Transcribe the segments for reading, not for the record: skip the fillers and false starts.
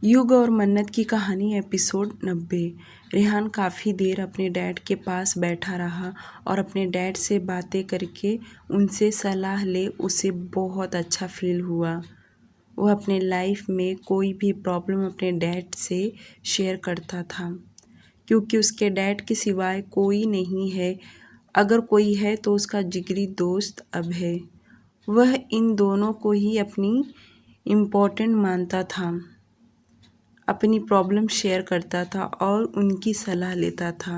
युग और मन्नत की कहानी एपिसोड 90। रेहान काफ़ी देर अपने डैड के पास बैठा रहा और अपने डैड से बातें करके उनसे सलाह ले उसे बहुत अच्छा फील हुआ। वह अपने लाइफ में कोई भी प्रॉब्लम अपने डैड से शेयर करता था क्योंकि उसके डैड के सिवाय कोई नहीं है। अगर कोई है तो उसका जिगरी दोस्त अब है। वह इन दोनों को ही अपनी इम्पोर्टेंट मानता था, अपनी प्रॉब्लम शेयर करता था और उनकी सलाह लेता था।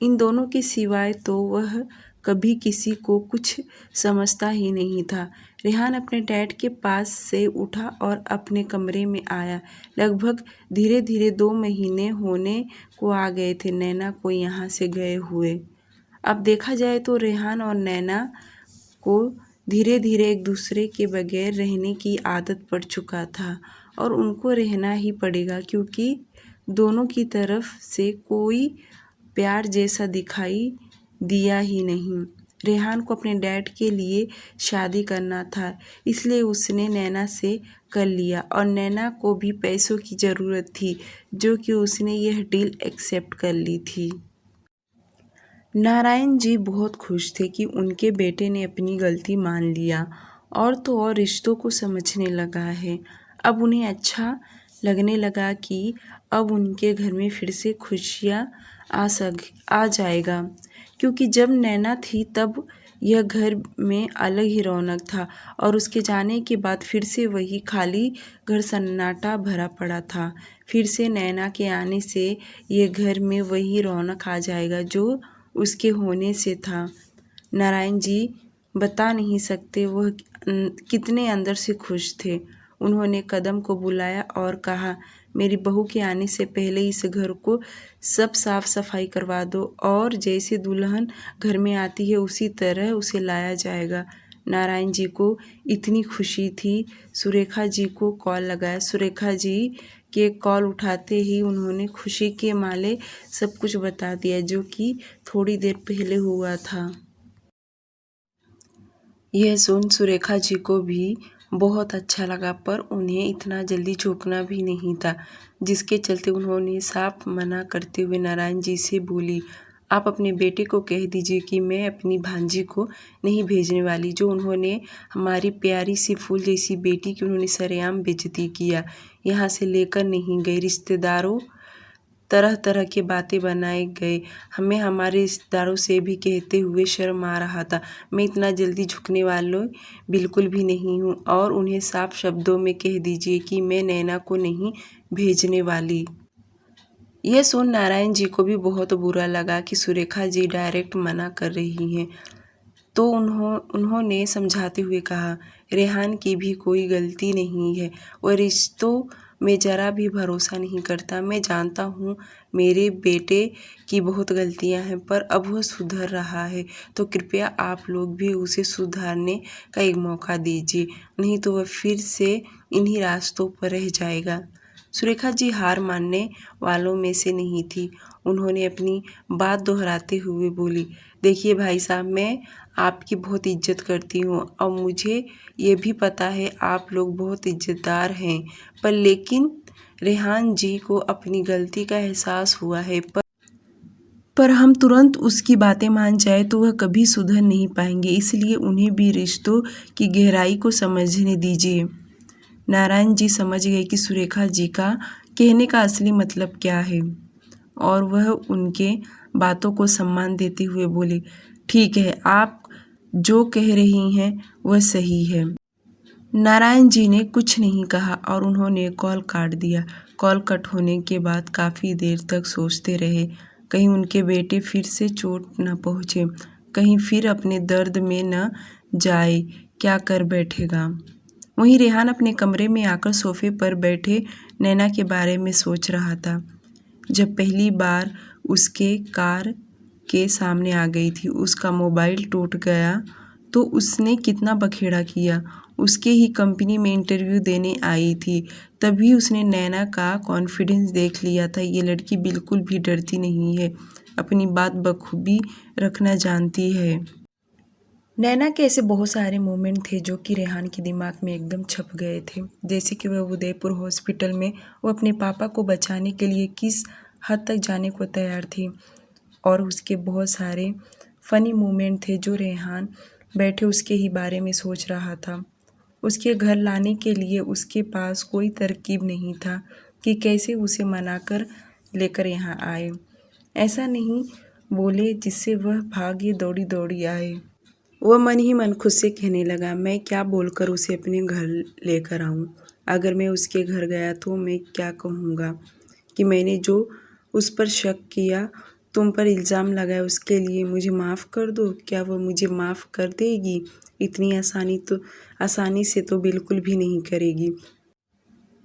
इन दोनों के सिवाय तो वह कभी किसी को कुछ समझता ही नहीं था। रेहान अपने डैड के पास से उठा और अपने कमरे में आया। लगभग धीरे धीरे 2 महीने होने को आ गए थे नैना को यहाँ से गए हुए। अब देखा जाए तो रेहान और नैना को धीरे धीरे एक दूसरे के बगैर रहने की आदत पड़ चुका था और उनको रहना ही पड़ेगा क्योंकि दोनों की तरफ से कोई प्यार जैसा दिखाई दिया ही नहीं। रेहान को अपने डैड के लिए शादी करना था, इसलिए उसने नैना से कर लिया और नैना को भी पैसों की ज़रूरत थी, जो कि उसने यह डील एक्सेप्ट कर ली थी। नारायण जी बहुत खुश थे कि उनके बेटे ने अपनी गलती मान लिया और तो और रिश्तों को समझने लगा है। अब उन्हें अच्छा लगने लगा कि अब उनके घर में फिर से खुशियाँ आ जाएगा क्योंकि जब नैना थी तब यह घर में अलग ही रौनक था और उसके जाने के बाद फिर से वही खाली घर सन्नाटा भरा पड़ा था। फिर से नैना के आने से ये घर में वही रौनक आ जाएगा जो उसके होने से था। नारायण जी बता नहीं सकते वह कितने अंदर से खुश थे। उन्होंने कदम को बुलाया और कहा, मेरी बहू के आने से पहले इस घर को सब साफ सफाई करवा दो और जैसे दुल्हन घर में आती है उसी तरह उसे लाया जाएगा। नारायण जी को इतनी खुशी थी। सुरेखा जी को कॉल लगाया। सुरेखा जी के कॉल उठाते ही उन्होंने खुशी के मारे सब कुछ बता दिया जो कि थोड़ी देर पहले हुआ था। यह सुन सुरेखा जी को भी बहुत अच्छा लगा, पर उन्हें इतना जल्दी झुकना भी नहीं था, जिसके चलते उन्होंने साफ मना करते हुए नारायण जी से बोली, आप अपने बेटे को कह दीजिए कि मैं अपनी भांजी को नहीं भेजने वाली। जो उन्होंने हमारी प्यारी सी फूल जैसी बेटी की उन्होंने सरेआम बेइज्जती किया, यहाँ से लेकर नहीं गई। रिश्तेदारों तरह तरह की बातें बनाए गए। हमें हमारे रिश्तेदारों से भी कहते हुए शर्म आ रहा था। मैं इतना जल्दी झुकने वालों बिल्कुल भी नहीं हूँ और उन्हें साफ शब्दों में कह दीजिए कि मैं नैना को नहीं भेजने वाली। यह सुन नारायण जी को भी बहुत बुरा लगा कि सुरेखा जी डायरेक्ट मना कर रही हैं, तो उन्होंने समझाते हुए कहा, रेहान की भी कोई गलती नहीं है। वह रिश्तों में ज़रा भी भरोसा नहीं करता। मैं जानता हूँ मेरे बेटे की बहुत गलतियाँ हैं, पर अब वह सुधर रहा है, तो कृपया आप लोग भी उसे सुधारने का एक मौका दीजिए, नहीं तो वह फिर से इन्हीं रास्तों पर रह जाएगा। सुरेखा जी हार मानने वालों में से नहीं थी। उन्होंने अपनी बात दोहराते हुए बोली, देखिए भाई साहब, मैं आपकी बहुत इज्जत करती हूँ और मुझे ये भी पता है आप लोग बहुत इज्जतदार हैं, पर लेकिन रेहान जी को अपनी गलती का एहसास हुआ है, पर हम तुरंत उसकी बातें मान जाए तो वह कभी सुधर नहीं पाएंगे, इसलिए उन्हें भी रिश्तों की गहराई को समझने दीजिए। नारायण जी समझ गए कि सुरेखा जी का कहने का असली मतलब क्या है और वह उनके बातों को सम्मान देते हुए बोले, ठीक है, आप जो कह रही हैं वह सही है। नारायण जी ने कुछ नहीं कहा और उन्होंने कॉल काट दिया। कॉल कट होने के बाद काफ़ी देर तक सोचते रहे, कहीं उनके बेटे फिर से चोट न पहुँचे, कहीं फिर अपने दर्द में न जाए, क्या कर बैठेगा। वहीं रेहान अपने कमरे में आकर सोफे पर बैठे नैना के बारे में सोच रहा था। जब पहली बार उसके कार के सामने आ गई थी, उसका मोबाइल टूट गया तो उसने कितना बखेड़ा किया। उसके ही कंपनी में इंटरव्यू देने आई थी, तभी उसने नैना का कॉन्फिडेंस देख लिया था। ये लड़की बिल्कुल भी डरती नहीं है, अपनी बात बखूबी रखना जानती है। नैना के ऐसे बहुत सारे मोमेंट थे जो कि रेहान के दिमाग में एकदम छप गए थे। जैसे कि वह उदयपुर हॉस्पिटल में वो अपने पापा को बचाने के लिए किस हद तक जाने को तैयार थी, और उसके बहुत सारे फ़नी मोमेंट थे जो रेहान बैठे उसके ही बारे में सोच रहा था। उसके घर लाने के लिए उसके पास कोई तरकीब नहीं था कि कैसे उसे मनाकर लेकर यहाँ आए। ऐसा नहीं बोले जिससे वह भागे दौड़ी दौड़ी आए। वह मन ही मन खुद से कहने लगा, मैं क्या बोलकर उसे अपने घर लेकर आऊँ। अगर मैं उसके घर गया तो मैं क्या कहूँगा कि मैंने जो उस पर शक किया, तुम पर इल्ज़ाम लगाया, उसके लिए मुझे माफ़ कर दो। क्या वह मुझे माफ़ कर देगी? इतनी आसानी से तो बिल्कुल भी नहीं करेगी।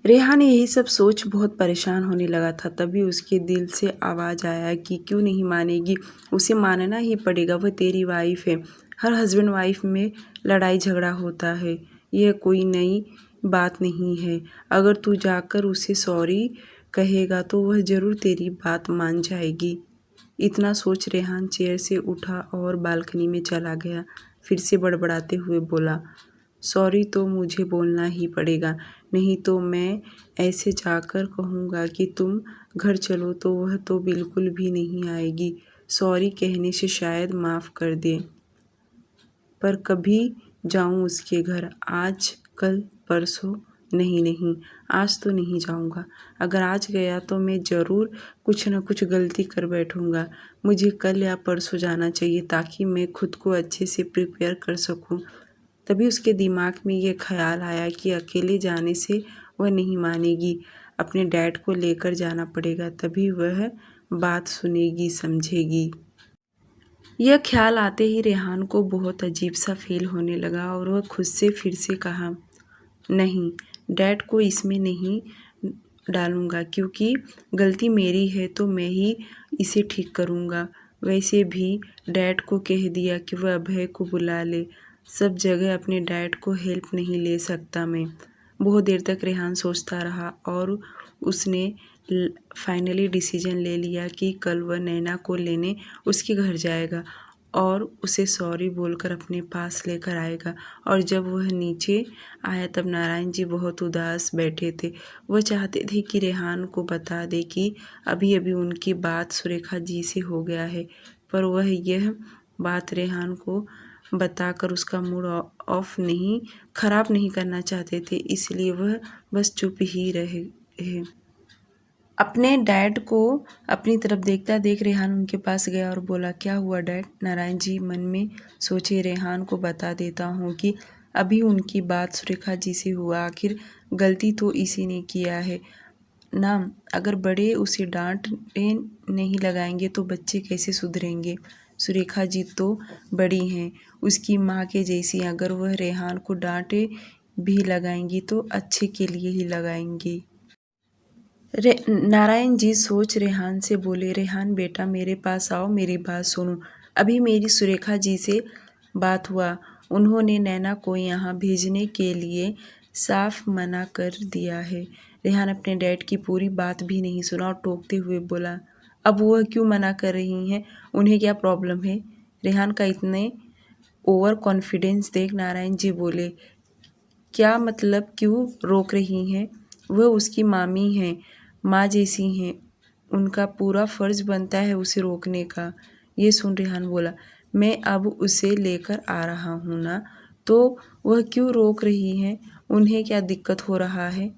रेहान यही सब सोच बहुत परेशान होने लगा था। तभी उसके दिल से आवाज़ आया कि क्यों नहीं मानेगी, उसे मानना ही पड़ेगा, वह तेरी वाइफ है। हर हस्बैंड वाइफ में लड़ाई झगड़ा होता है, यह कोई नई बात नहीं है। अगर तू जाकर उसे सॉरी कहेगा तो वह ज़रूर तेरी बात मान जाएगी। इतना सोच रेहान चेयर से उठा और बालकनी में चला गया। फिर से बड़बड़ाते हुए बोला, सॉरी तो मुझे बोलना ही पड़ेगा, नहीं तो मैं ऐसे जाकर कहूँगा कि तुम घर चलो तो वह तो बिल्कुल भी नहीं आएगी। सॉरी कहने से शायद माफ़ कर दे, पर कभी जाऊँ उसके घर? आज कल परसों? नहीं नहीं, आज तो नहीं जाऊँगा। अगर आज गया तो मैं ज़रूर कुछ न कुछ गलती कर बैठूँगा। मुझे कल या परसों जाना चाहिए ताकि मैं खुद को अच्छे से प्रिपेयर कर सकूँ। तभी उसके दिमाग में ये ख़्याल आया कि अकेले जाने से वह नहीं मानेगी, अपने डैड को लेकर जाना पड़ेगा, तभी वह बात सुनेगी, समझेगी। यह ख्याल आते ही रेहान को बहुत अजीब सा फील होने लगा और वह खुद से फिर से कहा, नहीं, डैड को इसमें नहीं डालूँगा, क्योंकि गलती मेरी है तो मैं ही इसे ठीक करूँगा। वैसे भी डैड को कह दिया कि वह अभय को बुला ले, सब जगह अपने डैड को हेल्प नहीं ले सकता मैं। बहुत देर तक रेहान सोचता रहा और उसने फाइनली डिसीजन ले लिया कि कल वह नैना को लेने उसके घर जाएगा और उसे सॉरी बोलकर अपने पास लेकर आएगा। और जब वह नीचे आया तब नारायण जी बहुत उदास बैठे थे। वह चाहते थे कि रेहान को बता दे कि अभी अभी उनकी बात सुरेखा जी से हो गया है, पर वह यह बात रेहान को बताकर उसका मूड ऑफ नहीं खराब नहीं करना चाहते थे, इसलिए वह बस चुप ही रहे। अपने डैड को अपनी तरफ देखता देख रेहान उनके पास गया और बोला, क्या हुआ डैड? नारायण जी मन में सोचे, रेहान को बता देता हूँ कि अभी उनकी बात सुरेखा जी से हुआ, आखिर गलती तो इसी ने किया है ना। अगर बड़े उसे डांटने नहीं लगाएंगे तो बच्चे कैसे सुधरेंगे? सुरेखा जी तो बड़ी हैं, उसकी माँ के जैसी। अगर वह रेहान को डांटे भी लगाएंगी तो अच्छे के लिए ही लगाएंगी। नारायण जी सोच रेहान से बोले, रेहान बेटा मेरे पास आओ, मेरी बात सुनो। अभी मेरी सुरेखा जी से बात हुआ, उन्होंने नैना को यहाँ भेजने के लिए साफ मना कर दिया है। रेहान अपने डैड की पूरी बात भी नहीं सुना और टोकते हुए बोला, अब वह क्यों मना कर रही हैं? उन्हें क्या प्रॉब्लम है? रेहान का इतने ओवर कॉन्फिडेंस देख नारायण जी बोले, क्या मतलब, क्यों रोक रही हैं? वह उसकी मामी हैं, माँ जैसी हैं, उनका पूरा फ़र्ज़ बनता है उसे रोकने का। ये सुन रेहान बोला, मैं अब उसे लेकर आ रहा हूँ ना, तो वह क्यों रोक रही हैं? उन्हें क्या दिक्कत हो रहा है?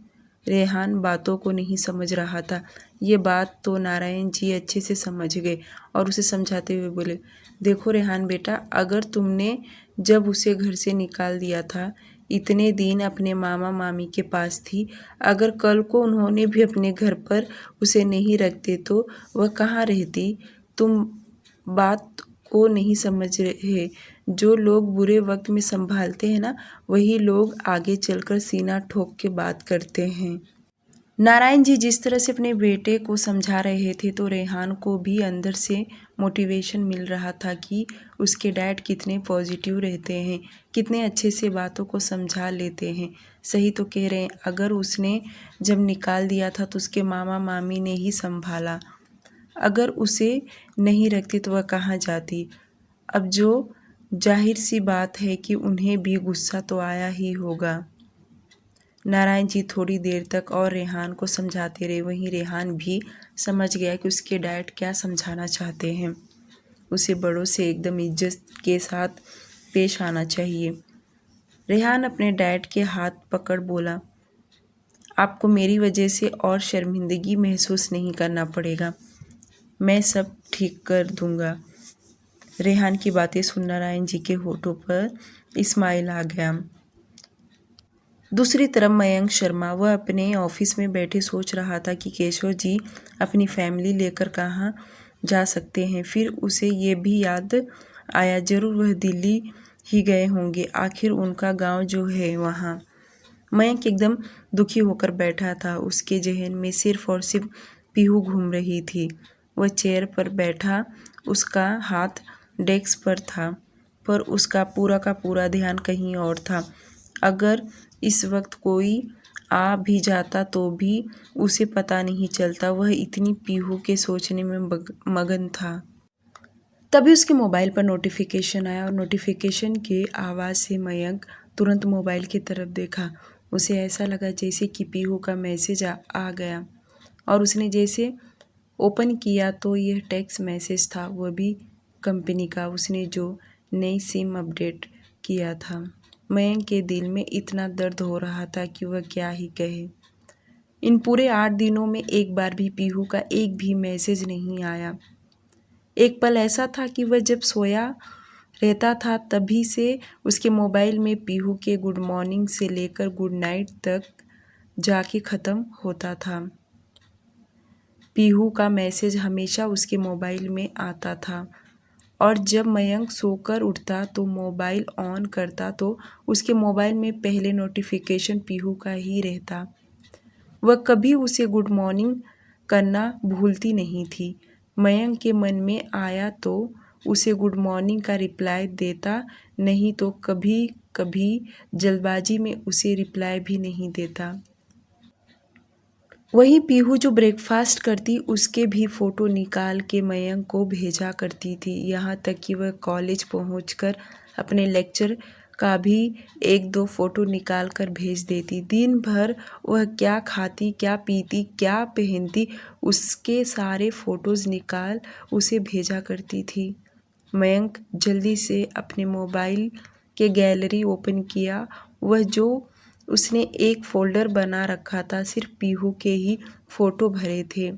रेहान बातों को नहीं समझ रहा था। ये बात तो नारायण जी अच्छे से समझ गए और उसे समझाते हुए बोले, देखो रेहान बेटा, अगर तुमने जब उसे घर से निकाल दिया था, इतने दिन अपने मामा मामी के पास थी, अगर कल को उन्होंने भी अपने घर पर उसे नहीं रखते तो वह कहाँ रहती? तुम बात को नहीं समझ रहे। जो लोग बुरे वक्त में संभालते हैं ना, वही लोग आगे चलकर सीना ठोक के बात करते हैं। नारायण जी जिस तरह से अपने बेटे को समझा रहे थे तो रेहान को भी अंदर से मोटिवेशन मिल रहा था कि उसके डैड कितने पॉजिटिव रहते हैं, कितने अच्छे से बातों को समझा लेते हैं। सही तो कह रहे हैं, अगर उसने जब निकाल दिया था तो उसके मामा मामी ने ही संभाला, अगर उसे नहीं रखती तो वह कहाँ जाती? अब जो जाहिर सी बात है कि उन्हें भी गुस्सा तो आया ही होगा। नारायण जी थोड़ी देर तक और रेहान को समझाते रहे। वहीं रेहान भी समझ गया कि उसके डैड क्या समझाना चाहते हैं। उसे बड़ों से एकदम इज्जत के साथ पेश आना चाहिए। रेहान अपने डैड के हाथ पकड़ बोला, आपको मेरी वजह से और शर्मिंदगी महसूस नहीं करना पड़ेगा। मैं सब ठीक कर दूंगा। रेहान की बातें सुन नारायण जी के होठों पर स्माइल आ गया। दूसरी तरफ मयंक शर्मा वह अपने ऑफिस में बैठे सोच रहा था कि केशव जी अपनी फैमिली लेकर कहाँ जा सकते हैं। फिर उसे ये भी याद आया, जरूर वह दिल्ली ही गए होंगे, आखिर उनका गांव जो है वहाँ। मयंक एकदम दुखी होकर बैठा था। उसके जहन में सिर्फ और सिर्फ पीहू घूम रही थी। वह चेयर पर बैठा, उसका हाथ डेस्क पर था, पर उसका पूरा का पूरा ध्यान कहीं और था। अगर इस वक्त कोई आ भी जाता तो भी उसे पता नहीं चलता। वह इतनी पीहू के सोचने में मगन था। तभी उसके मोबाइल पर नोटिफिकेशन आया और नोटिफिकेशन के आवाज़ से मयंक तुरंत मोबाइल की तरफ देखा। उसे ऐसा लगा जैसे कि पीहू का मैसेज आ गया और उसने जैसे ओपन किया तो यह टेक्स्ट मैसेज था, वह भी कंपनी का, उसने जो नई सिम अपडेट किया था। मयंक के दिल में इतना दर्द हो रहा था कि वह क्या ही कहे। इन पूरे 8 दिनों में एक बार भी पीहू का एक भी मैसेज नहीं आया। एक पल ऐसा था कि वह जब सोया रहता था तभी से उसके मोबाइल में पीहू के गुड मॉर्निंग से लेकर गुड नाइट तक जाके ख़त्म होता था। पीहू का मैसेज हमेशा उसके मोबाइल में आता था और जब मयंक सोकर उठता तो मोबाइल ऑन करता तो उसके मोबाइल में पहले नोटिफिकेशन पीहू का ही रहता। वह कभी उसे गुड मॉर्निंग करना भूलती नहीं थी। मयंक के मन में आया तो उसे गुड मॉर्निंग का रिप्लाई देता, नहीं तो कभी कभी जल्दबाजी में उसे रिप्लाई भी नहीं देता। वहीं पीहू जो ब्रेकफास्ट करती उसके भी फ़ोटो निकाल के मयंक को भेजा करती थी। यहाँ तक कि वह कॉलेज पहुंचकर अपने लेक्चर का भी 1-2 फ़ोटो निकाल कर भेज देती। दिन भर वह क्या खाती, क्या पीती, क्या पहनती, उसके सारे फ़ोटोज़ निकाल उसे भेजा करती थी। मयंक जल्दी से अपने मोबाइल के गैलरी ओपन किया। वह जो उसने एक फ़ोल्डर बना रखा था सिर्फ पीहू के ही फ़ोटो भरे थे।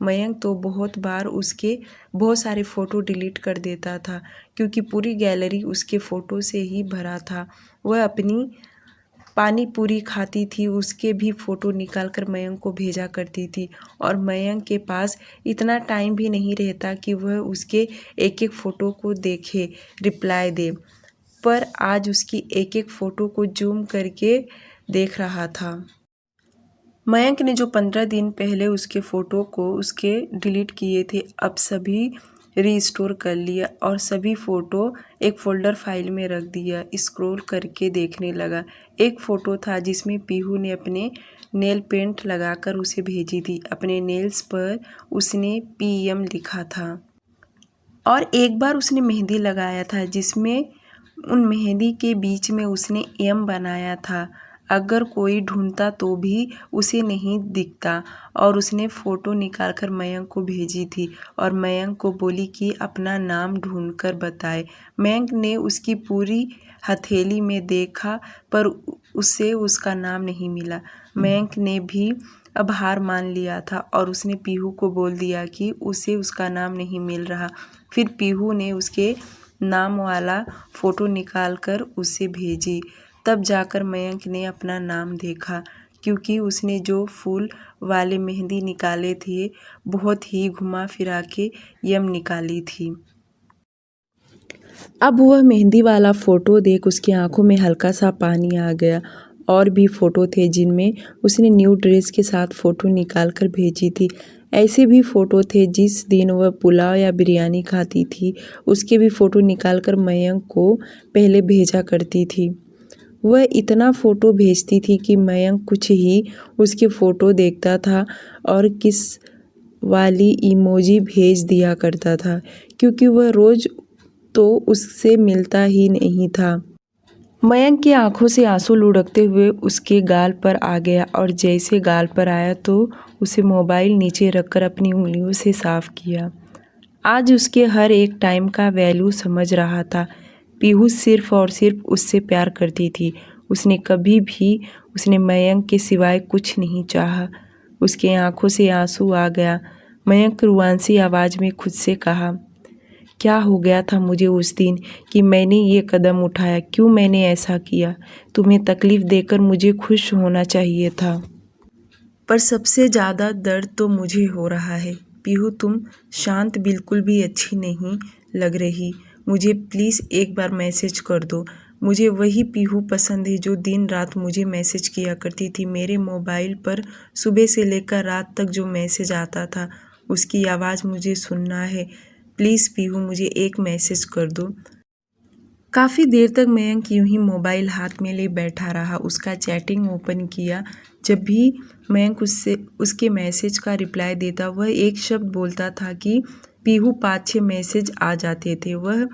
मयंक तो बहुत बार उसके बहुत सारे फ़ोटो डिलीट कर देता था क्योंकि पूरी गैलरी उसके फ़ोटो से ही भरा था। वह अपनी पानी पूरी खाती थी, उसके भी फ़ोटो निकाल कर मयंक को भेजा करती थी और मयंक के पास इतना टाइम भी नहीं रहता कि वह उसके एक एक फ़ोटो को देखे, रिप्लाई दे। पर आज उसकी एक एक फ़ोटो को जूम करके देख रहा था। मयंक ने जो 15 दिन पहले उसके फ़ोटो को उसके डिलीट किए थे अब सभी रीस्टोर कर लिया और सभी फ़ोटो एक फ़ोल्डर फाइल में रख दिया। स्क्रॉल करके देखने लगा। एक फ़ोटो था जिसमें पीहू ने अपने नेल पेंट लगाकर उसे भेजी थी। अपने नेल्स पर उसने PM लिखा था और एक बार उसने मेहंदी लगाया था जिसमें उन मेहंदी के बीच में उसने M बनाया था। अगर कोई ढूंढता तो भी उसे नहीं दिखता और उसने फ़ोटो निकालकर मयंक को भेजी थी और मयंक को बोली कि अपना नाम ढूंढकर बताए। मयंक ने उसकी पूरी हथेली में देखा पर उसे उसका नाम नहीं मिला। मयंक ने भी अब हार मान लिया था और उसने पीहू को बोल दिया कि उसे उसका नाम नहीं मिल रहा। फिर पीहू ने उसके नाम वाला फ़ोटो निकाल कर उसे भेजी। तब जाकर मयंक ने अपना नाम देखा क्योंकि उसने जो फूल वाले मेहंदी निकाले थे बहुत ही घुमा फिरा के M निकाली थी। अब वह मेहंदी वाला फ़ोटो देख उसकी आंखों में हल्का सा पानी आ गया। और भी फ़ोटो थे जिनमें उसने न्यू ड्रेस के साथ फ़ोटो निकाल कर भेजी थी। ऐसे भी फ़ोटो थे जिस दिन वह पुलाव या बिरयानी खाती थी उसके भी फ़ोटो निकाल कर मयंक को पहले भेजा करती थी। वह इतना फ़ोटो भेजती थी कि मयंक कुछ ही उसके फ़ोटो देखता था और किस वाली इमोजी भेज दिया करता था क्योंकि वह रोज़ तो उससे मिलता ही नहीं था। मयंक की आंखों से आंसू लुढ़कते हुए उसके गाल पर आ गया और जैसे गाल पर आया तो उसे मोबाइल नीचे रखकर अपनी उंगलियों से साफ किया। आज उसके हर एक टाइम का वैल्यू समझ रहा था। पीहू सिर्फ और सिर्फ उससे प्यार करती थी। उसने कभी भी उसने मयंक के सिवाय कुछ नहीं चाहा। उसके आंखों से आंसू आ गया। मयंक रुआंसी आवाज़ में खुद से कहा, क्या हो गया था मुझे उस दिन कि मैंने ये कदम उठाया? क्यों मैंने ऐसा किया? तुम्हें तकलीफ़ देकर मुझे खुश होना चाहिए था। पर सबसे ज़्यादा दर्द तो मुझे हो रहा है। पीहू, तुम शांत बिल्कुल भी अच्छी नहीं लग रही। मुझे प्लीज़ एक बार मैसेज कर दो। मुझे वही पीहू पसंद है जो दिन रात मुझे मैसेज किया करती थी। मेरे मोबाइल पर सुबह से लेकर रात तक जो मैसेज आता था उसकी आवाज़ मुझे सुनना है। प्लीज़ पीहू, मुझे एक मैसेज कर दो। काफ़ी देर तक मयंक यूं ही मोबाइल हाथ में ले बैठा रहा। उसका चैटिंग ओपन किया। जब भी मयंक उसके मैसेज का रिप्लाई देता वह एक शब्द बोलता था कि पीहू 5-6 मैसेज आ जाते थे। वह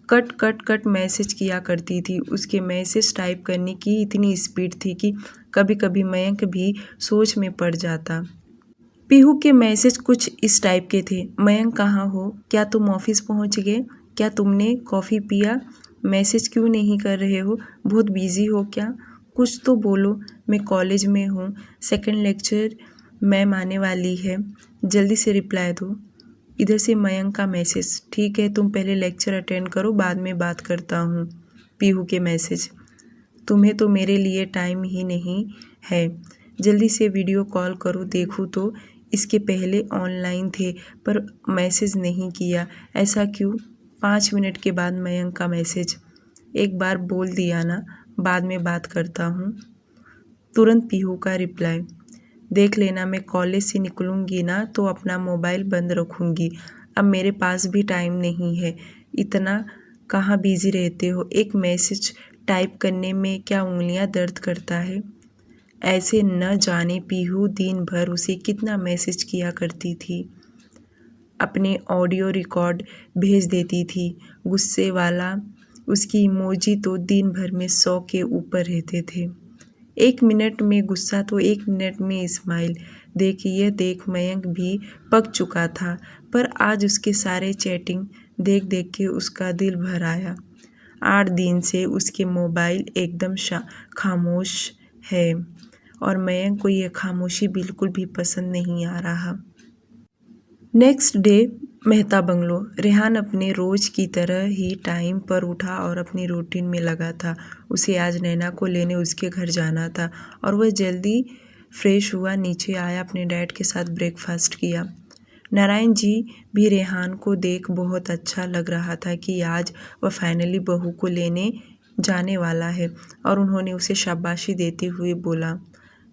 कट कट कट मैसेज किया करती थी। उसके मैसेज टाइप करने की इतनी स्पीड थी कि कभी कभी मयंक भी सोच में पड़ जाता। पीहू के मैसेज कुछ इस टाइप के थे, मयंक कहाँ हो? क्या तुम ऑफिस पहुँच गए? क्या तुमने कॉफ़ी पिया? मैसेज क्यों नहीं कर रहे हो? बहुत बिजी हो क्या? कुछ तो बोलो। मैं कॉलेज में हूँ, सेकंड लेक्चर मैम आने वाली है, जल्दी से रिप्लाई दो। इधर से मयंक का मैसेज, ठीक है तुम पहले लेक्चर अटेंड करो, बाद में बात करता हूँ। पीहू के मैसेज, तुम्हें तो मेरे लिए टाइम ही नहीं है, जल्दी से वीडियो कॉल करो। देखूँ तो इसके पहले ऑनलाइन थे पर मैसेज नहीं किया, ऐसा क्यों? 5 मिनट के बाद मयंक का मैसेज, एक बार बोल दिया ना, बाद में बात करता हूँ। तुरंत पीहू का रिप्लाई, देख लेना मैं कॉलेज से निकलूँगी ना तो अपना मोबाइल बंद रखूँगी, अब मेरे पास भी टाइम नहीं है। इतना कहाँ बिजी रहते हो? एक मैसेज टाइप करने में क्या उंगलियां दर्द करता है? ऐसे न जाने पीहू दिन भर उसे कितना मैसेज किया करती थी। अपने ऑडियो रिकॉर्ड भेज देती थी। गुस्से वाला उसकी इमोजी तो दिन भर में 100 के ऊपर रहते थे। 1 मिनट में गुस्सा तो 1 मिनट में स्माइल। देखिए देख मयंक भी पक चुका था, पर आज उसके सारे चैटिंग देख देख के उसका दिल भर आया। 8 दिन से उसके मोबाइल एकदम खामोश है और मयंक को ये खामोशी बिल्कुल भी पसंद नहीं आ रहा। Next day Mehta bungalow. Rehan अपने रोज की तरह ही टाइम पर उठा और अपनी रूटीन में लगा था। उसे आज नैना को लेने उसके घर जाना था और वह जल्दी फ्रेश हुआ, नीचे आया, अपने डैड के साथ ब्रेकफास्ट किया। नारायण जी भी रेहान को देख बहुत अच्छा लग रहा था कि आज वह फाइनली बहू को लेने जाने वाला है और उन्होंने उसे शाबाशी देते हुए बोला,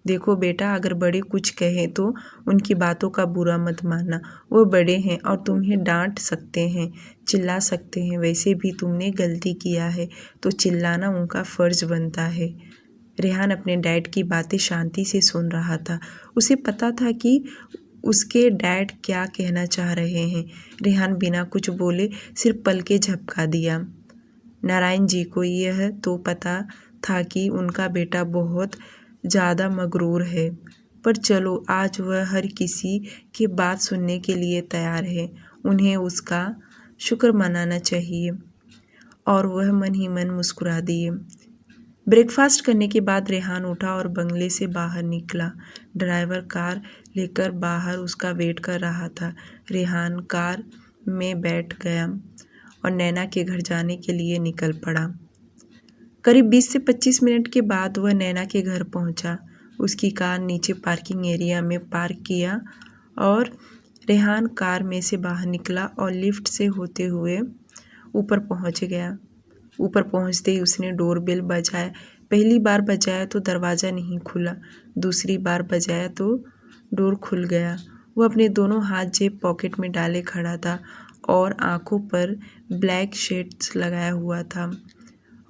देखो बेटा, अगर बड़े कुछ कहें तो उनकी बातों का बुरा मत मानना। वो बड़े हैं और तुम्हें डांट सकते हैं, चिल्ला सकते हैं। वैसे भी तुमने गलती किया है तो चिल्लाना उनका फ़र्ज़ बनता है। रेहान अपने डैड की बातें शांति से सुन रहा था। उसे पता था कि उसके डैड क्या कहना चाह रहे हैं। रेहान बिना कुछ बोले सिर्फ पलकें झपका दिया। नारायण जी को यह तो पता था कि उनका बेटा बहुत ज़्यादा मगरूर है, पर चलो आज वह हर किसी की बात सुनने के लिए तैयार है। उन्हें उसका शुक्र मनाना चाहिए। और वह मन ही मन मुस्कुरा दिए। ब्रेकफास्ट करने के बाद रेहान उठा और बंगले से बाहर निकला। ड्राइवर कार लेकर बाहर उसका वेट कर रहा था। रेहान कार में बैठ गया और नैना के घर जाने के लिए निकल पड़ा। करीब 20 से 25 मिनट के बाद वह नैना के घर पहुंचा। उसकी कार नीचे पार्किंग एरिया में पार्क किया और रेहान कार में से बाहर निकला और लिफ्ट से होते हुए ऊपर पहुंच गया। ऊपर पहुंचते ही उसने डोरबेल बजाया। पहली बार बजाया तो दरवाज़ा नहीं खुला, दूसरी बार बजाया तो डोर खुल गया। वह अपने दोनों हाथ जेब पॉकेट में डाले खड़ा था और आंखों पर ब्लैक शेड्स लगाया हुआ था।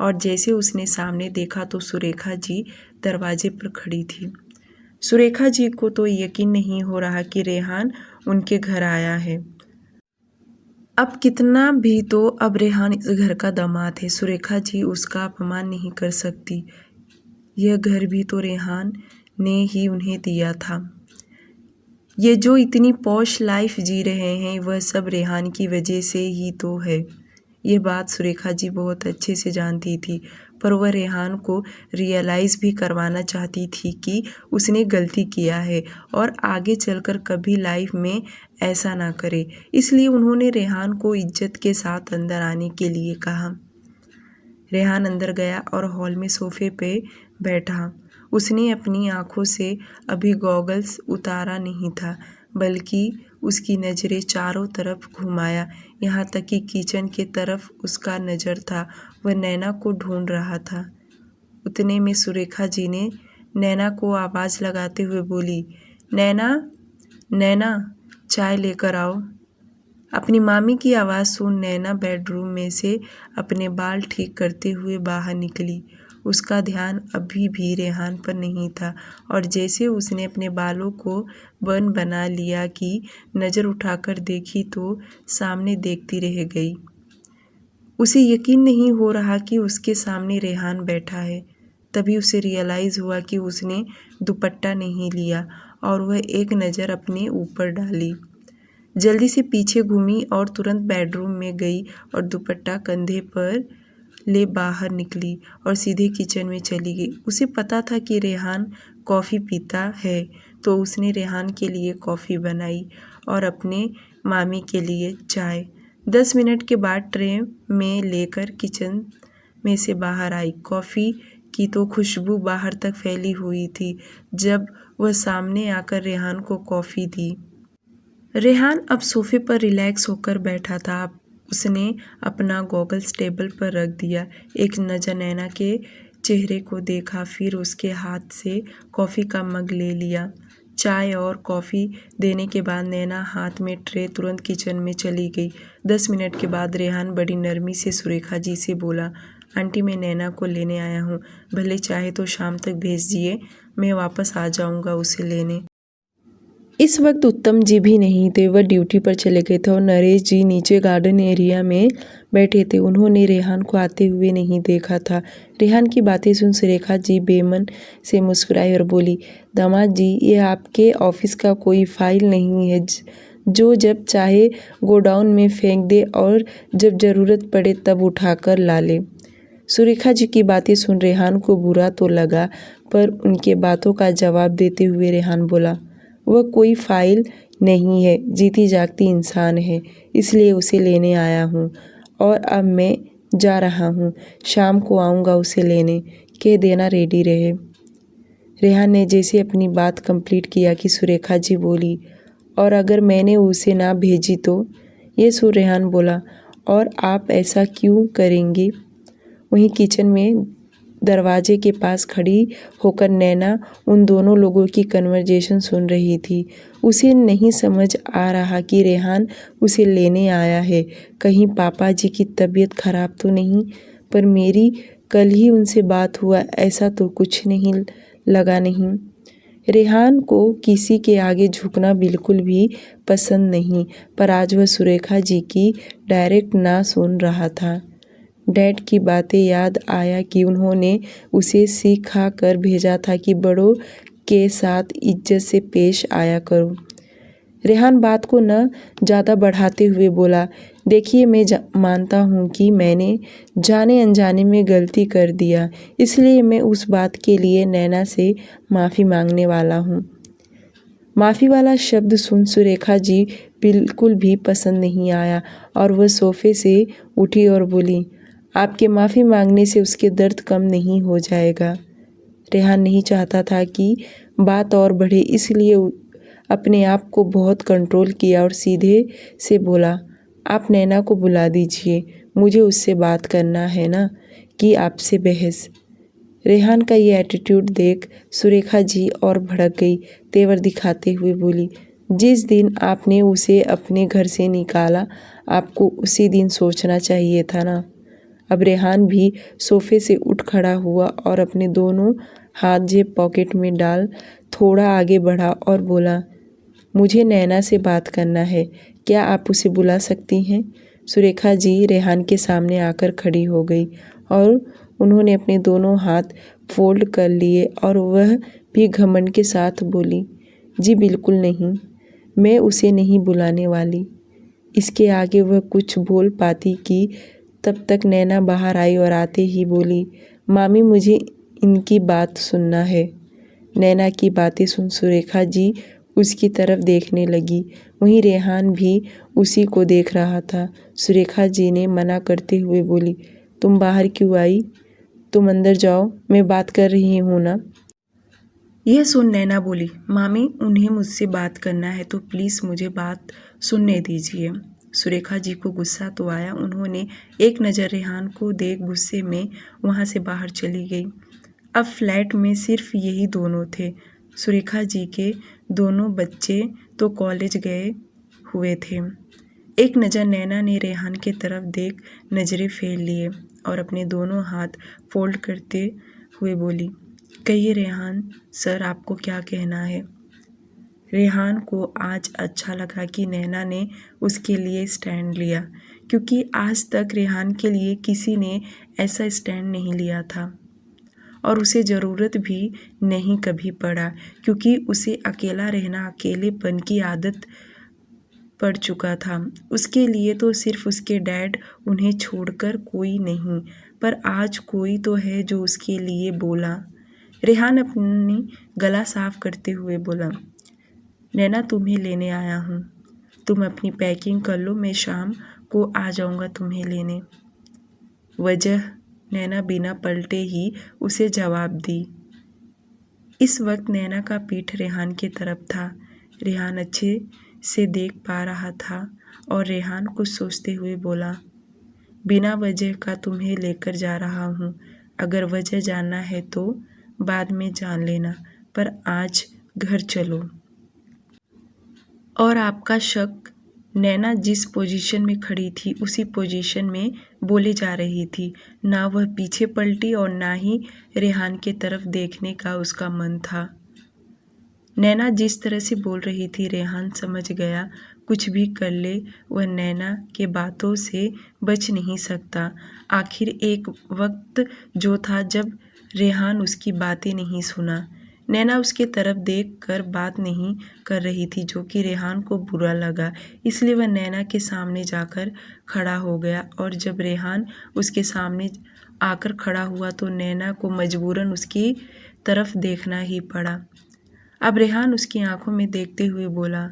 और जैसे उसने सामने देखा तो सुरेखा जी दरवाजे पर खड़ी थी। सुरेखा जी को तो यकीन नहीं हो रहा कि रेहान उनके घर आया है। अब कितना भी तो अब रेहान इस घर का दामाद है, सुरेखा जी उसका अपमान नहीं कर सकती। यह घर भी तो रेहान ने ही उन्हें दिया था। ये जो इतनी पॉश लाइफ जी रहे हैं वह सब रेहान की वजह से ही तो है। यह बात सुरेखा जी बहुत अच्छे से जानती थी, पर वह रेहान को रियलाइज़ भी करवाना चाहती थी कि उसने गलती किया है और आगे चलकर कभी लाइफ में ऐसा ना करे। इसलिए उन्होंने रेहान को इज्जत के साथ अंदर आने के लिए कहा। रेहान अंदर गया और हॉल में सोफे पे बैठा। उसने अपनी आँखों से अभी गॉगल्स उतारा नहीं था, बल्कि उसकी नज़रें चारों तरफ घुमाया, यहाँ तक कि किचन के तरफ उसका नज़र था। वह नैना को ढूंढ रहा था। उतने में सुरेखा जी ने नैना को आवाज़ लगाते हुए बोली, नैना, नैना, चाय लेकर आओ। अपनी मामी की आवाज़ सुन नैना बेडरूम में से अपने बाल ठीक करते हुए बाहर निकली। उसका ध्यान अभी भी रेहान पर नहीं था और जैसे उसने अपने बालों को बन बना लिया कि नज़र उठाकर देखी तो सामने देखती रह गई। उसे यकीन नहीं हो रहा कि उसके सामने रेहान बैठा है। तभी उसे रियलाइज़ हुआ कि उसने दुपट्टा नहीं लिया और वह एक नज़र अपने ऊपर डाली। जल्दी से पीछे घूमी और तुरंत बेडरूम में गई और दुपट्टा कंधे पर ले बाहर निकली और सीधे किचन में चली गई। उसे पता था कि रेहान कॉफ़ी पीता है, तो उसने रेहान के लिए कॉफ़ी बनाई और अपने मामी के लिए चाय। 10 मिनट के बाद ट्रे में लेकर किचन में से बाहर आई। कॉफ़ी की तो खुशबू बाहर तक फैली हुई थी जब वह सामने आकर रेहान को कॉफ़ी दी। रेहान अब सोफे पर रिलैक्स होकर बैठा था। उसने अपना गॉगल्स टेबल पर रख दिया, एक नज़र नैना के चेहरे को देखा, फिर उसके हाथ से कॉफ़ी का मग ले लिया। चाय और कॉफ़ी देने के बाद नैना हाथ में ट्रे तुरंत किचन में चली गई। 10 मिनट के बाद रेहान बड़ी नरमी से सुरेखा जी से बोला, आंटी मैं नैना को लेने आया हूँ, भले चाहे तो शाम तक भेज दिए, मैं वापस आ जाऊँगा उसे लेने। इस वक्त उत्तम जी भी नहीं थे, वह ड्यूटी पर चले गए थे और नरेश जी नीचे गार्डन एरिया में बैठे थे। उन्होंने रेहान को आते हुए नहीं देखा था। रेहान की बातें सुन सुरेखा जी बेमन से मुस्कुराई और बोली, दामाद जी ये आपके ऑफिस का कोई फाइल नहीं है जो जब चाहे गोडाउन में फेंक दे और जब ज़रूरत पड़े तब उठाकर ला ले। सुरेखा जी की बातें सुन रेहान को बुरा तो लगा, पर उनके बातों का जवाब देते हुए रेहान बोला, वह कोई फाइल नहीं है, जीती जागती इंसान है, इसलिए उसे लेने आया हूँ और अब मैं जा रहा हूँ, शाम को आऊँगा उसे लेने, कह देना रेडी रहे। रेहान ने जैसे अपनी बात कंप्लीट किया कि सुरेखा जी बोली, और अगर मैंने उसे ना भेजी तो? ये सुन रेहान बोला, और आप ऐसा क्यों करेंगे? वहीं किचन में दरवाजे के पास खड़ी होकर नैना उन दोनों लोगों की कन्वर्जेशन सुन रही थी। उसे नहीं समझ आ रहा कि रेहान उसे लेने आया है, कहीं पापा जी की तबीयत खराब तो नहीं, पर मेरी कल ही उनसे बात हुआ, ऐसा तो कुछ नहीं लगा नहीं। रेहान को किसी के आगे झुकना बिल्कुल भी पसंद नहीं, पर आज वह सुरेखा जी की डायरेक्ट ना सुन रहा था। डैड की बातें याद आया कि उन्होंने उसे सिखा कर भेजा था कि बड़ों के साथ इज्जत से पेश आया करो। रेहान बात को न ज़्यादा बढ़ाते हुए बोला, देखिए मैं मानता हूँ कि मैंने जाने अनजाने में गलती कर दिया, इसलिए मैं उस बात के लिए नैना से माफ़ी मांगने वाला हूँ। माफ़ी वाला शब्द सुन सुरेखा जी बिल्कुल भी पसंद नहीं आया और वह सोफे से उठी और बोली, आपके माफ़ी मांगने से उसके दर्द कम नहीं हो जाएगा। रेहान नहीं चाहता था कि बात और बढ़े, इसलिए अपने आप को बहुत कंट्रोल किया और सीधे से बोला, आप नैना को बुला दीजिए, मुझे उससे बात करना है ना कि आपसे बहस। रेहान का ये एटीट्यूड देख सुरेखा जी और भड़क गई, तेवर दिखाते हुए बोली, जिस दिन आपने उसे अपने घर से निकाला, आपको उसी दिन सोचना चाहिए था ना। अब रेहान भी सोफे से उठ खड़ा हुआ और अपने दोनों हाथ जेब पॉकेट में डाल थोड़ा आगे बढ़ा और बोला, मुझे नैना से बात करना है, क्या आप उसे बुला सकती हैं? सुरेखा जी रेहान के सामने आकर खड़ी हो गई और उन्होंने अपने दोनों हाथ फोल्ड कर लिए और वह भी घमंड के साथ बोली, जी बिल्कुल नहीं, मैं उसे नहीं बुलाने वाली। इसके आगे वह कुछ बोल पाती कि तब तक नैना बाहर आई और आते ही बोली, मामी मुझे इनकी बात सुनना है। नैना की बातें सुन सुरेखा जी उसकी तरफ देखने लगी। वहीं रेहान भी उसी को देख रहा था। सुरेखा जी ने मना करते हुए बोली, तुम बाहर क्यों आई? तुम अंदर जाओ, मैं बात कर रही हूँ ना। यह सुन नैना बोली, मामी उन्हें मुझसे बात करना है तो प्लीज़ मुझे बात सुनने दीजिए। सुरेखा जी को गुस्सा तो आया। उन्होंने एक नज़र रेहान को देख गुस्से में वहाँ से बाहर चली गई। अब फ्लैट में सिर्फ यही दोनों थे। सुरेखा जी के दोनों बच्चे तो कॉलेज गए हुए थे। एक नज़र नैना ने रेहान की तरफ देख नज़रें फेर लिए और अपने दोनों हाथ फोल्ड करते हुए बोली, कहिए रेहान सर आपको क्या कहना है? रेहान को आज अच्छा लगा कि नैना ने उसके लिए स्टैंड लिया, क्योंकि आज तक रेहान के लिए किसी ने ऐसा स्टैंड नहीं लिया था और उसे ज़रूरत भी नहीं कभी पड़ा, क्योंकि उसे अकेला रहना, अकेलेपन की आदत पड़ चुका था। उसके लिए तो सिर्फ उसके डैड, उन्हें छोड़कर कोई नहीं, पर आज कोई तो है जो उसके लिए बोला। रेहान अपनी गला साफ करते हुए बोला, नैना तुम्हें लेने आया हूँ, तुम अपनी पैकिंग कर लो, मैं शाम को आ जाऊँगा तुम्हें लेने। वजह? नैना बिना पलटे ही उसे जवाब दी। इस वक्त नैना का पीठ रेहान की तरफ था। रेहान अच्छे से देख पा रहा था और रेहान कुछ सोचते हुए बोला, बिना वजह का तुम्हें लेकर जा रहा हूँ, अगर वजह जानना है तो बाद में जान लेना, पर आज घर चलो। और आपका शक? नैना जिस पोजीशन में खड़ी थी उसी पोजीशन में बोले जा रही थी। ना वह पीछे पलटी और ना ही रेहान की तरफ देखने का उसका मन था। नैना जिस तरह से बोल रही थी रेहान समझ गया, कुछ भी कर ले वह नैना के बातों से बच नहीं सकता। आखिर एक वक्त जो था जब रेहान उसकी बातें नहीं सुना। नैना उसके तरफ देख कर बात नहीं कर रही थी, जो कि रेहान को बुरा लगा। इसलिए वह नैना के सामने जाकर खड़ा हो गया और जब रेहान उसके सामने आकर खड़ा हुआ तो नैना को मजबूरन उसकी तरफ देखना ही पड़ा। अब रेहान उसकी आंखों में देखते हुए बोला,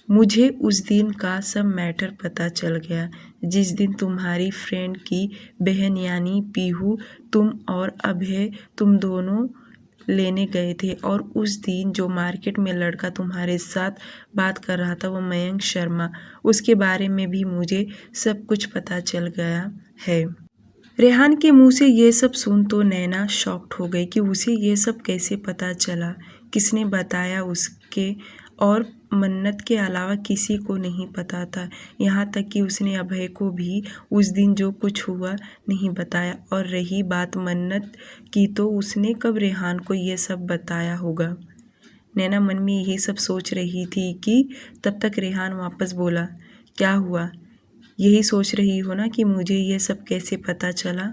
मुझे उस दिन का सब मैटर पता चल गया, जिस दिन तुम्हारी फ्रेंड की बहन यानी पीहू, तुम और अभय, तुम दोनों लेने गए थे और उस दिन जो मार्केट में लड़का तुम्हारे साथ बात कर रहा था वो मयंक शर्मा, उसके बारे में भी मुझे सब कुछ पता चल गया है। रेहान के मुंह से ये सब सुन तो नैना शॉक्ड हो गई कि उसे ये सब कैसे पता चला, किसने बताया उसके, और मन्नत के अलावा किसी को नहीं पता था। यहाँ तक कि उसने अभय को भी उस दिन जो कुछ हुआ नहीं बताया। और रही बात मन्नत की, तो उसने कब रेहान को ये सब बताया होगा। नैना मन में यही सब सोच रही थी कि तब तक रेहान वापस बोला, क्या हुआ? यही सोच रही हो ना कि मुझे ये सब कैसे पता चला?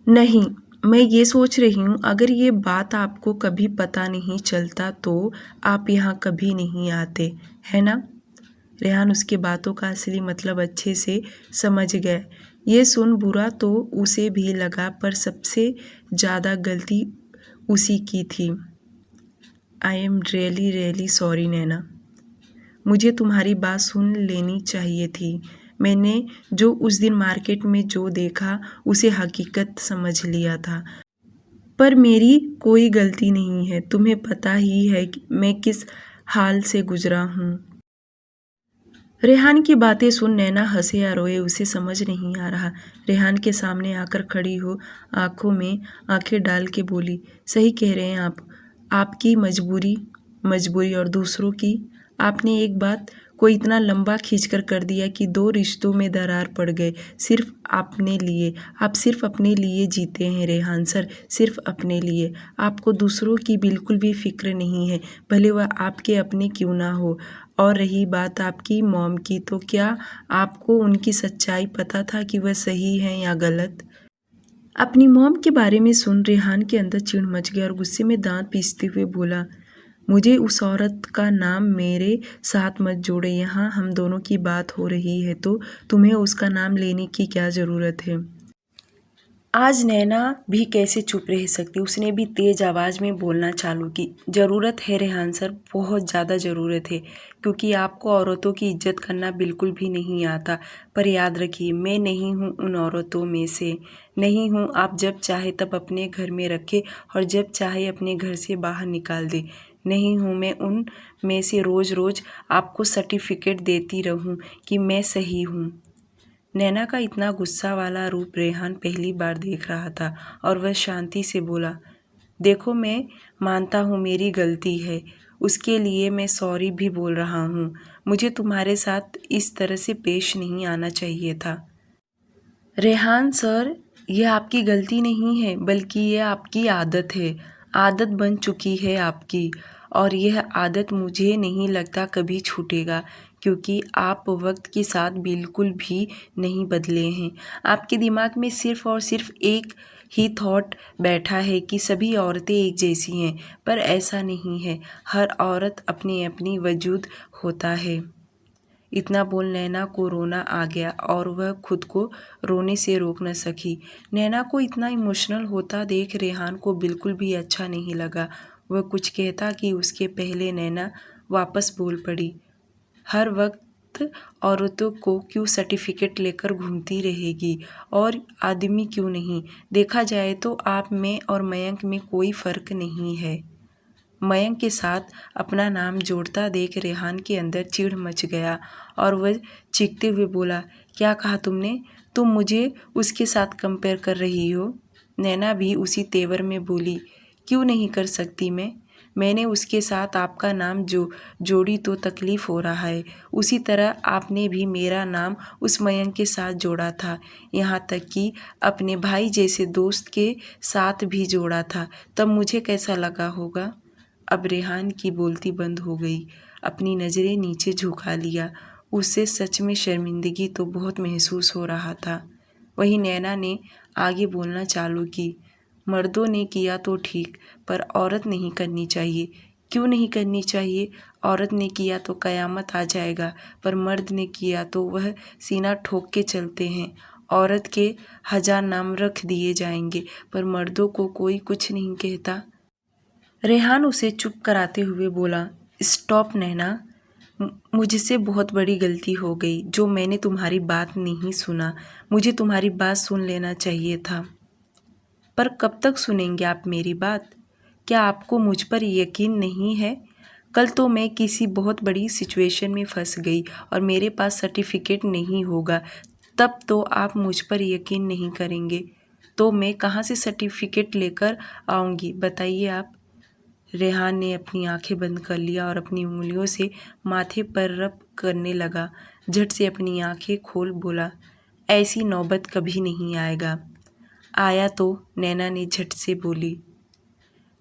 नहीं, मैं ये सोच रही हूँ अगर ये बात आपको कभी पता नहीं चलता तो आप यहाँ कभी नहीं आते, है ना? रेहान उसकी बातों का असली मतलब अच्छे से समझ गया। ये सुन बुरा तो उसे भी लगा, पर सबसे ज़्यादा गलती उसी की थी। आई एम रियली सॉरी नैना, मुझे तुम्हारी बात सुन लेनी चाहिए थी। मैंने जो उस दिन मार्केट में जो देखा उसे हकीकत समझ लिया था, पर मेरी कोई गलती नहीं है। तुम्हें पता ही है कि मैं किस हाल से गुजरा हूँ। रेहान की बातें सुन नैना हंसे या रोए उसे समझ नहीं आ रहा। रेहान के सामने आकर खड़ी हो आंखों में आंखें डाल के बोली, सही कह रहे हैं आप, आपकी मजबूरी और दूसरों की। आपने एक बात को इतना लंबा खींचकर कर दिया कि 2 रिश्तों में दरार पड़ गए। सिर्फ अपने लिए। आप सिर्फ अपने लिए जीते हैं रेहान सर, सिर्फ अपने लिए। आपको दूसरों की बिल्कुल भी फिक्र नहीं है, भले वह आपके अपने क्यों ना हो। और रही बात आपकी मॉम की, तो क्या आपको उनकी सच्चाई पता था कि वह सही है या गलत? अपनी मॉम के बारे में सुन रेहान के अंदर चिढ़ मच गया और गुस्से में दांत पीसते हुए बोला, मुझे उस औरत का नाम मेरे साथ मत जोड़े। यहाँ हम दोनों की बात हो रही है तो तुम्हें उसका नाम लेने की क्या ज़रूरत है? आज नैना भी कैसे चुप रह सकती, उसने भी तेज आवाज़ में बोलना चालू की। ज़रूरत है रेहान सर, बहुत ज़्यादा ज़रूरत है, क्योंकि आपको औरतों की इज्जत करना बिल्कुल भी नहीं आता। पर याद रखिए, मैं नहीं हूँ उन औरतों में से, नहीं हूँ। आप जब चाहे तब अपने घर में रखें और जब चाहे अपने घर से बाहर निकाल दे। नहीं हूँ मैं उन में से रोज़ रोज़ आपको सर्टिफिकेट देती रहूँ कि मैं सही हूँ। नैना का इतना गुस्सा वाला रूप रेहान पहली बार देख रहा था और वह शांति से बोला, देखो मैं मानता हूँ मेरी गलती है, उसके लिए मैं सॉरी भी बोल रहा हूँ। मुझे तुम्हारे साथ इस तरह से पेश नहीं आना चाहिए था। रेहान सर, यह आपकी गलती नहीं है, बल्कि यह आपकी आदत है। आदत बन चुकी है आपकी, और यह आदत मुझे नहीं लगता कभी छूटेगा, क्योंकि आप वक्त के साथ बिल्कुल भी नहीं बदले हैं। आपके दिमाग में सिर्फ और सिर्फ एक ही थॉट बैठा है कि सभी औरतें एक जैसी हैं, पर ऐसा नहीं है। हर औरत अपनी अपनी वजूद होता है। इतना बोल नैना को रोना आ गया और वह खुद को रोने से रोक न सकी। नैना को इतना इमोशनल होता देख रेहान को बिल्कुल भी अच्छा नहीं लगा। वह कुछ कहता कि उसके पहले नैना वापस बोल पड़ी, हर वक्त औरतों को क्यों सर्टिफिकेट लेकर घूमती रहेगी, और आदमी क्यों नहीं? देखा जाए तो आप में और मयंक में कोई फ़र्क नहीं है। मयंक के साथ अपना नाम जोड़ता देख रेहान के अंदर चिढ़ मच गया और वह चीखते हुए बोला, क्या कहा तुमने? तुम मुझे उसके साथ कंपेयर कर रही हो? नैना भी उसी तेवर में बोली, क्यों नहीं कर सकती मैंने उसके साथ आपका नाम जोड़ी तो तकलीफ़ हो रहा है। उसी तरह आपने भी मेरा नाम उस मयंक के साथ जोड़ा था, यहाँ तक कि अपने भाई जैसे दोस्त के साथ भी जोड़ा था। तब मुझे कैसा लगा होगा? अब रेहान की बोलती बंद हो गई, अपनी नज़रें नीचे झुका लिया। उसे सच में शर्मिंदगी तो बहुत महसूस हो रहा था। वहीं नैना ने आगे बोलना चालू की, मर्दों ने किया तो ठीक, पर औरत नहीं करनी चाहिए। क्यों नहीं करनी चाहिए? औरत ने किया तो क़यामत आ जाएगा, पर मर्द ने किया तो वह सीना ठोक के चलते हैं। औरत के 1000 नाम रख दिए जाएंगे, पर मर्दों को कोई कुछ नहीं कहता। रेहान उसे चुप कराते हुए बोला, स्टॉप नैना, मुझसे बहुत बड़ी गलती हो गई जो मैंने तुम्हारी बात नहीं सुना। मुझे तुम्हारी बात सुन लेना चाहिए था। पर कब तक सुनेंगे आप मेरी बात? क्या आपको मुझ पर यकीन नहीं है? कल तो मैं किसी बहुत बड़ी सिचुएशन में फंस गई और मेरे पास सर्टिफिकेट नहीं होगा, तब तो आप मुझ पर यकीन नहीं करेंगे। तो मैं कहाँ से सर्टिफिकेट लेकर आऊँगी, बताइए आप? रेहान ने अपनी आंखें बंद कर लिया और अपनी उंगलियों से माथे पर रब करने लगा। झट से अपनी आंखें खोल बोला, ऐसी नौबत कभी नहीं आएगा। आया तो? नैना ने झट से बोली।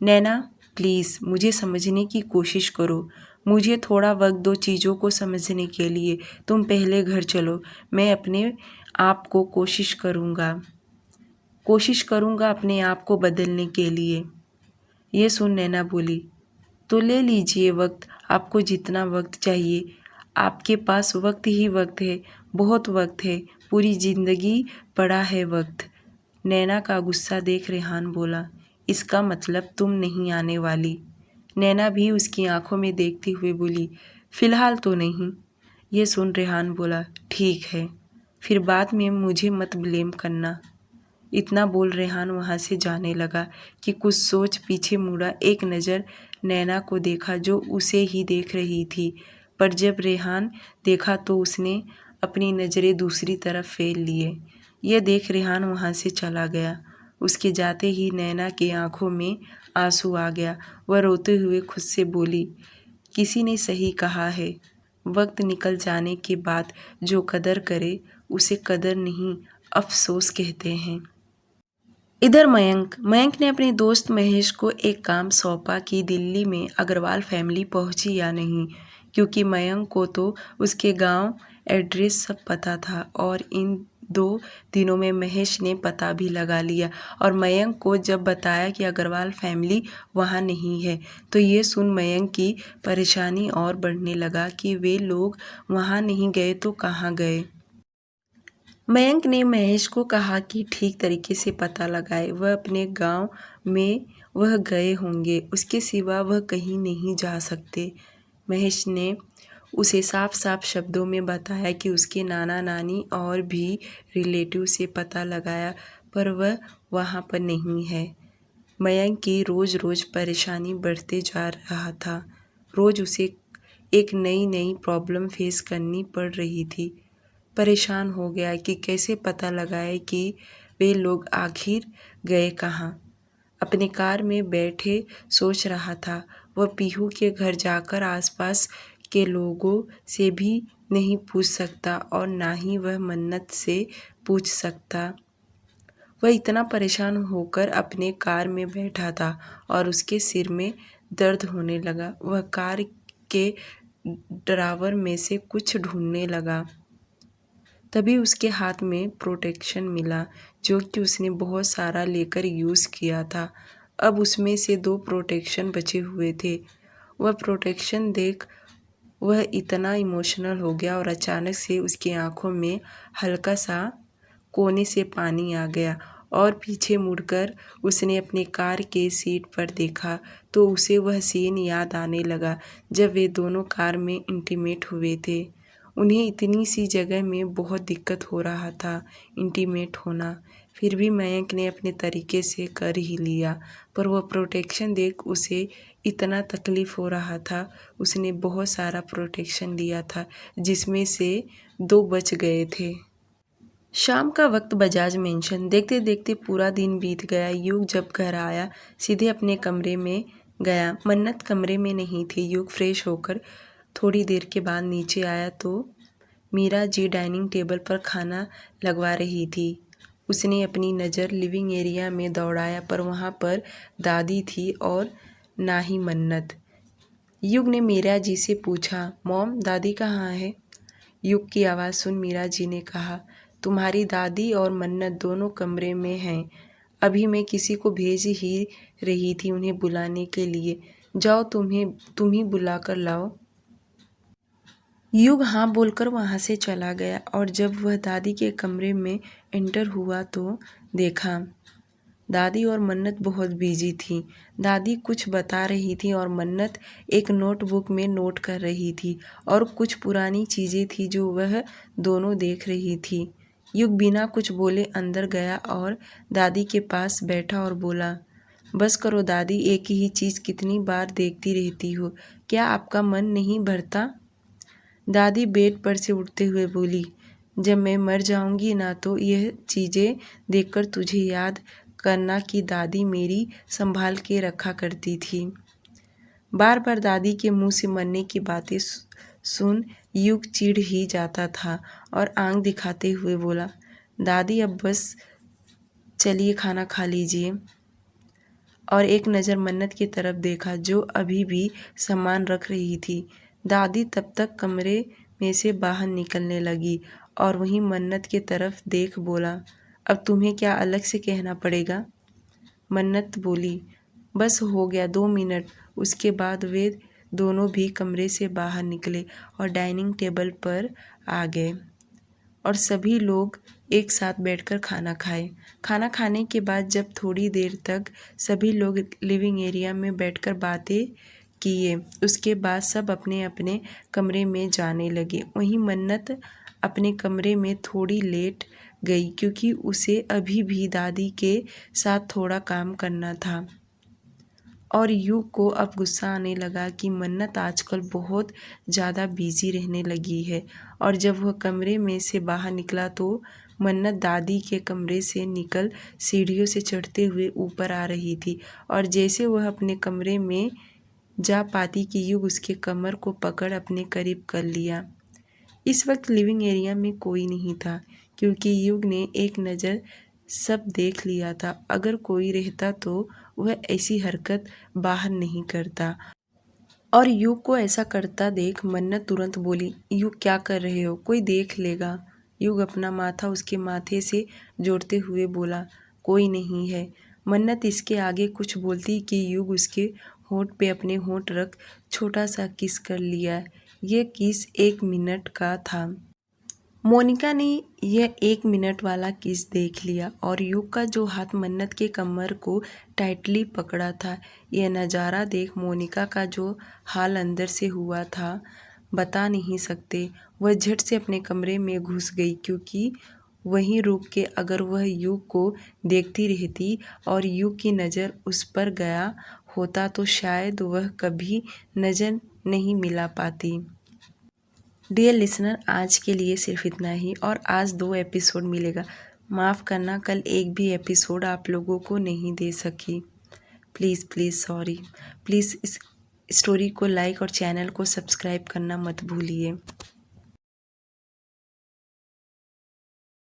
नैना प्लीज़ मुझे समझने की कोशिश करो, मुझे थोड़ा वक्त दो चीज़ों को समझने के लिए। तुम पहले घर चलो, मैं अपने आप को कोशिश करूँगा अपने आप को बदलने के लिए। ये सुन नैना बोली, तो ले लीजिए वक्त, आपको जितना वक्त चाहिए। आपके पास वक्त ही वक्त है, बहुत वक्त है, पूरी ज़िंदगी पड़ा है वक्त। नैना का गुस्सा देख रेहान बोला, इसका मतलब तुम नहीं आने वाली? नैना भी उसकी आंखों में देखते हुए बोली, फ़िलहाल तो नहीं। ये सुन रेहान बोला, ठीक है, फिर बाद में मुझे मत ब्लेम करना। इतना बोल रेहान वहाँ से जाने लगा कि कुछ सोच पीछे मुड़ा, एक नज़र नैना को देखा जो उसे ही देख रही थी। पर जब रेहान देखा तो उसने अपनी नज़रें दूसरी तरफ फेर लिए। यह देख रेहान वहाँ से चला गया। उसके जाते ही नैना की आंखों में आंसू आ गया। वह रोते हुए खुद से बोली, किसी ने सही कहा है, वक्त निकल जाने के बाद जो कदर करे उसे कदर नहीं अफसोस कहते हैं। इधर मयंक ने अपने दोस्त महेश को एक काम सौंपा कि दिल्ली में अग्रवाल फैमिली पहुंची या नहीं, क्योंकि मयंक को तो उसके गांव एड्रेस सब पता था और इन 2 दिनों में महेश ने पता भी लगा लिया। और मयंक को जब बताया कि अग्रवाल फैमिली वहाँ नहीं है तो ये सुन मयंक की परेशानी और बढ़ने लगा कि वे लोग वहाँ नहीं गए तो कहाँ गए। मयंक ने महेश को कहा कि ठीक तरीके से पता लगाए, वह अपने गांव में वह गए होंगे, उसके सिवा वह कहीं नहीं जा सकते। महेश ने उसे साफ साफ शब्दों में बताया कि उसके नाना नानी और भी रिलेटिव से पता लगाया पर वह वहाँ पर नहीं है। मयंक की रोज़ रोज़ परेशानी बढ़ते जा रहा था। रोज़ उसे एक नई नई प्रॉब्लम फेस करनी पड़ रही थी। परेशान हो गया कि कैसे पता लगाए कि वे लोग आखिर गए कहाँ। अपनी कार में बैठे सोच रहा था वह पीहू के घर जाकर आसपास के लोगों से भी नहीं पूछ सकता और ना ही वह मन्नत से पूछ सकता। वह इतना परेशान होकर अपने कार में बैठा था और उसके सिर में दर्द होने लगा। वह कार के ड्रावर में से कुछ ढूंढने लगा। तभी उसके हाथ में प्रोटेक्शन मिला जो कि उसने बहुत सारा लेकर यूज़ किया था। अब उसमें से 2 प्रोटेक्शन बचे हुए थे। वह प्रोटेक्शन देख वह इतना इमोशनल हो गया और अचानक से उसकी आंखों में हल्का सा कोने से पानी आ गया और पीछे मुड़कर उसने अपने कार के सीट पर देखा तो उसे वह सीन याद आने लगा जब वे दोनों कार में इंटीमेट हुए थे। उन्हें इतनी सी जगह में बहुत दिक्कत हो रहा था इंटीमेट होना, फिर भी मयंक ने अपने तरीके से कर ही लिया। पर वह प्रोटेक्शन देख उसे इतना तकलीफ़ हो रहा था। उसने बहुत सारा प्रोटेक्शन लिया था जिसमें से 2 बच गए थे। शाम का वक्त बजाज मेंशन। देखते देखते पूरा दिन बीत गया। युग जब घर आया सीधे अपने कमरे में गया। मन्नत कमरे में नहीं थी। युग फ्रेश होकर थोड़ी देर के बाद नीचे आया तो मीरा जी डाइनिंग टेबल पर खाना लगवा रही थी। उसने अपनी नज़र लिविंग एरिया में दौड़ाया पर वहाँ पर दादी थी और ना ही मन्नत। युग ने मीरा जी से पूछा, मॉम दादी कहाँ है? युग की आवाज़ सुन मीरा जी ने कहा, तुम्हारी दादी और मन्नत दोनों कमरे में हैं। अभी मैं किसी को भेज ही रही थी उन्हें बुलाने के लिए। जाओ तुम ही बुला कर लाओ। युग हाँ बोलकर वहाँ से चला गया और जब वह दादी के कमरे में एंटर हुआ तो देखा दादी और मन्नत बहुत बिजी थी। दादी कुछ बता रही थी और मन्नत एक नोटबुक में नोट कर रही थी और कुछ पुरानी चीज़ें थी जो वह दोनों देख रही थी। युग बिना कुछ बोले अंदर गया और दादी के पास बैठा और बोला, बस करो दादी, एक ही चीज़ कितनी बार देखती रहती हो, क्या आपका मन नहीं भरता? दादी बेड पर से उठते हुए बोली, जब मैं मर जाऊंगी ना तो यह चीज़ें देखकर तुझे याद करना कि दादी मेरी संभाल के रखा करती थी। बार बार दादी के मुंह से मरने की बातें सुन युग चिढ़ ही जाता था और आंख दिखाते हुए बोला, दादी अब बस चलिए खाना खा लीजिए। और एक नज़र मन्नत की तरफ देखा जो अभी भी सामान रख रही थी। दादी तब तक कमरे में से बाहर निकलने लगी और वहीं मन्नत की तरफ देख बोला, अब तुम्हें क्या अलग से कहना पड़ेगा? मन्नत बोली, बस हो गया 2 मिनट। उसके बाद वे दोनों भी कमरे से बाहर निकले और डाइनिंग टेबल पर आ गए और सभी लोग एक साथ बैठकर खाना खाए। खाना खाने के बाद जब थोड़ी देर तक सभी लोग लिविंग एरिया में बैठकर बातें किए, उसके बाद सब अपने अपने कमरे में जाने लगे। वहीं मन्नत अपने कमरे में थोड़ी लेट गई क्योंकि उसे अभी भी दादी के साथ थोड़ा काम करना था। और युग को अब गुस्सा आने लगा कि मन्नत आजकल बहुत ज़्यादा बिजी रहने लगी है। और जब वह कमरे में से बाहर निकला तो मन्नत दादी के कमरे से निकल सीढ़ियों से चढ़ते हुए ऊपर आ रही थी और जैसे वह अपने कमरे में जा पाती कि युग उसके कमर को पकड़ अपने करीब कर लिया। इस वक्त लिविंग एरिया में कोई नहीं था क्योंकि युग ने एक नज़र सब देख लिया था। अगर कोई रहता तो वह ऐसी हरकत बाहर नहीं करता। और युग को ऐसा करता देख मन्नत तुरंत बोली, युग क्या कर रहे हो, कोई देख लेगा। युग अपना माथा उसके माथे से जोड़ते हुए बोला, कोई नहीं है। मन्नत इसके आगे कुछ बोलती कि युग उसके होंठ पे अपने होंठ रख छोटा सा किस कर लिया। ये किस 1 मिनट का था। मोनिका ने यह 1 मिनट वाला किस देख लिया और युग का जो हाथ मन्नत के कमर को टाइटली पकड़ा था। यह नज़ारा देख मोनिका का जो हाल अंदर से हुआ था बता नहीं सकते। वह झट से अपने कमरे में घुस गई क्योंकि वहीं रुक के अगर वह युग को देखती रहती और युग की नज़र उस पर गया होता तो शायद वह कभी नज़र नहीं मिला पाती। डियर लिसनर, आज के लिए सिर्फ इतना ही और आज 2 एपिसोड मिलेगा। माफ़ करना कल एक भी एपिसोड आप लोगों को नहीं दे सकी। Please please sorry. प्लीज़ इस स्टोरी को लाइक और चैनल को सब्सक्राइब करना मत भूलिए।